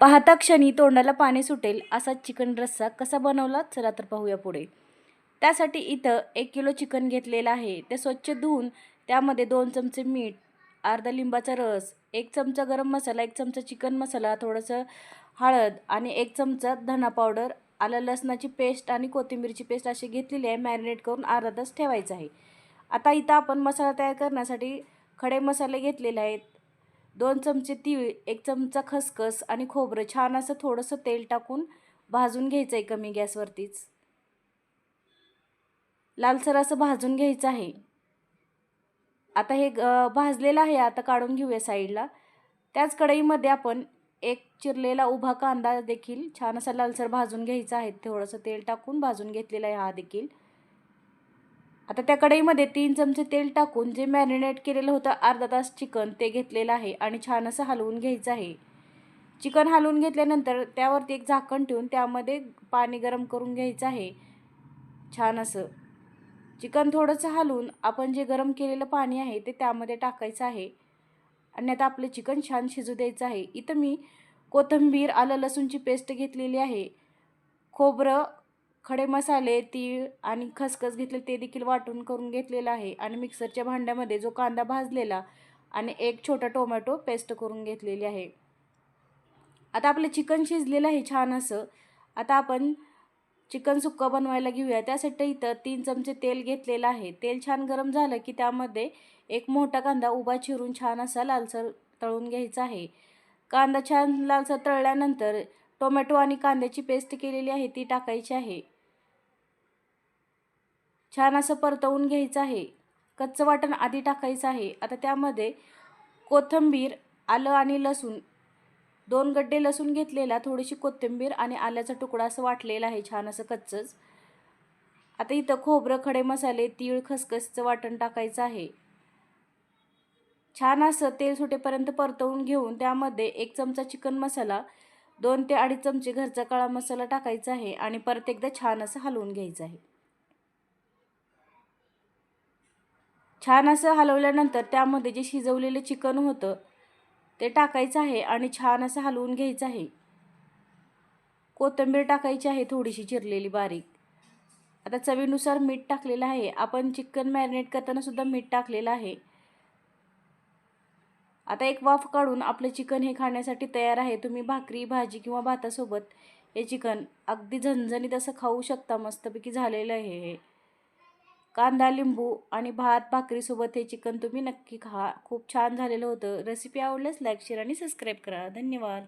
पाहता क्षणी तोंडाला पाणी सुटेल असा चिकन रस्सा कसा बनवला चला तर पाहूया पुढे. त्यासाठी इथं 1 किलो चिकन घेतलेलं आहे. ते स्वच्छ धुवून त्यामध्ये 2 चमचे मीठ, अर्धा लिंबाचा रस, 1 चमचा गरम मसाला, 1 चमचा चिकन मसाला, थोडंसं हळद आणि 1 चमचा धना पावडर, आलं लसणाची पेस्ट आणि कोथिंबीरची पेस्ट अशी घेतलेली आहे. मॅरिनेट करून अर्धा तास ठेवायचं आहे. आता इथं आपण मसाला तयार करण्यासाठी खडे मसाले घेतलेले आहेत. 2 चमचे तीळ, 1 चमचा खसखस आणि खोबरं छान असं थोडंसं तेल टाकून भाजून घ्यायचं आहे कमी गॅसवरतीच. लालसर असं भाजून घ्यायचं आहे. आता हे भाजलेलं आहे. आता काढून घेऊया साईडला. त्याच कढईमध्ये आपण एक चिरलेला उभा कांदा देखील छान असा लालसर भाजून घ्यायचा आहे. थोडंसं तेल टाकून भाजून घेतलेला आहे हा देखील. आता त्या कढईमध्ये 3 चमचे तेल टाकून जे मॅरिनेट केलेलं होतं अर्धा तास चिकन ते घेतलेलं आहे आणि छान असं हलवून घ्यायचं आहे. चिकन हलवून घेतल्यानंतर त्यावरती एक झाकण ठेवून त्यामध्ये पाणी गरम करून घ्यायचं आहे. छान असं चिकन थोडंसं हलवून आपण जे गरम केलेलं पाणी आहे ते त्यामध्ये टाकायचं आहे आणि आता आपलं चिकन छान शिजू द्यायचं आहे. इथं मी कोथिंबीर, आलं लसूणची पेस्ट घेतलेली आहे. खोबरं, खडे मसाले, तीळ आणि खसखस घेतले ते देखील वाटून करून घेतलेलं आहे आणि मिक्सरच्या भांड्यामध्ये जो कांदा भाजलेला आणि एक छोटा टोमॅटो पेस्ट करून घेतलेली आहे. आता आपलं चिकन शिजलेलं आहे छान असं. आता आपण चिकन सुक्का बनवायला घेऊया. त्यासाठी इथं 3 चमचे तेल घेतलेलं आहे. तेल छान गरम झालं की त्यामध्ये एक मोठा कांदा उभा चिरून छान असा लालसर तळून घ्यायचा आहे. कांदा छान लालसर तळल्यानंतर टोमॅटो आणि कांद्याची पेस्ट केलेली आहे ती टाकायची आहे. छान असं परतवून घ्यायचं आहे. कच्चं वाटण आधी टाकायचं आहे. आता त्यामध्ये कोथिंबीर, आलं आणि लसूण 2 गड्डे लसूण घेतलेला, थोडीशी कोथिंबीर आणि आल्याचा तुकडा असं वाटलेलं आहे छान असं कच्चंच. आता इथं खोबरं, खडे मसाले, तीळ, खसखसचं वाटण टाकायचं आहे. छान असं तेल सुटेपर्यंत परतवून घेऊन त्यामध्ये 1 चमचा चिकन मसाला, 2 ते 2.5 चमचे घरचा काळा मसाला टाकायचा आहे आणि परत एकदा छान असं हलवून घ्यायचं आहे. छान असं हलवल्यानंतर त्यामध्ये जे शिजवलेलं चिकन होतं ते टाकायचं आहे आणि छान असं हलवून घ्यायचं आहे. कोथिंबीर टाकायची आहे थोडीशी चिरलेली बारीक. आता चवीनुसार मीठ टाकलेलं आहे. आपण चिकन मॅरिनेट करताना सुद्धा मीठ टाकलेलं आहे. आता एक वाफ काढून आपलं चिकन हे खाण्यासाठी तयार आहे. तुम्ही भाकरी, भाजी किंवा भातासोबत हे चिकन अगदी झणझणीत असं खाऊ शकता. मस्तपैकी झालेलं आहे हे. कांदा, लिंबू आणि भात, भाकरीसोबत हे चिकन तुम्ही नक्की खा. खूप छान झालेलं होतं. रेसिपी आवडल्यास लाईक, शेअर आणि सबस्क्राईब करा. धन्यवाद.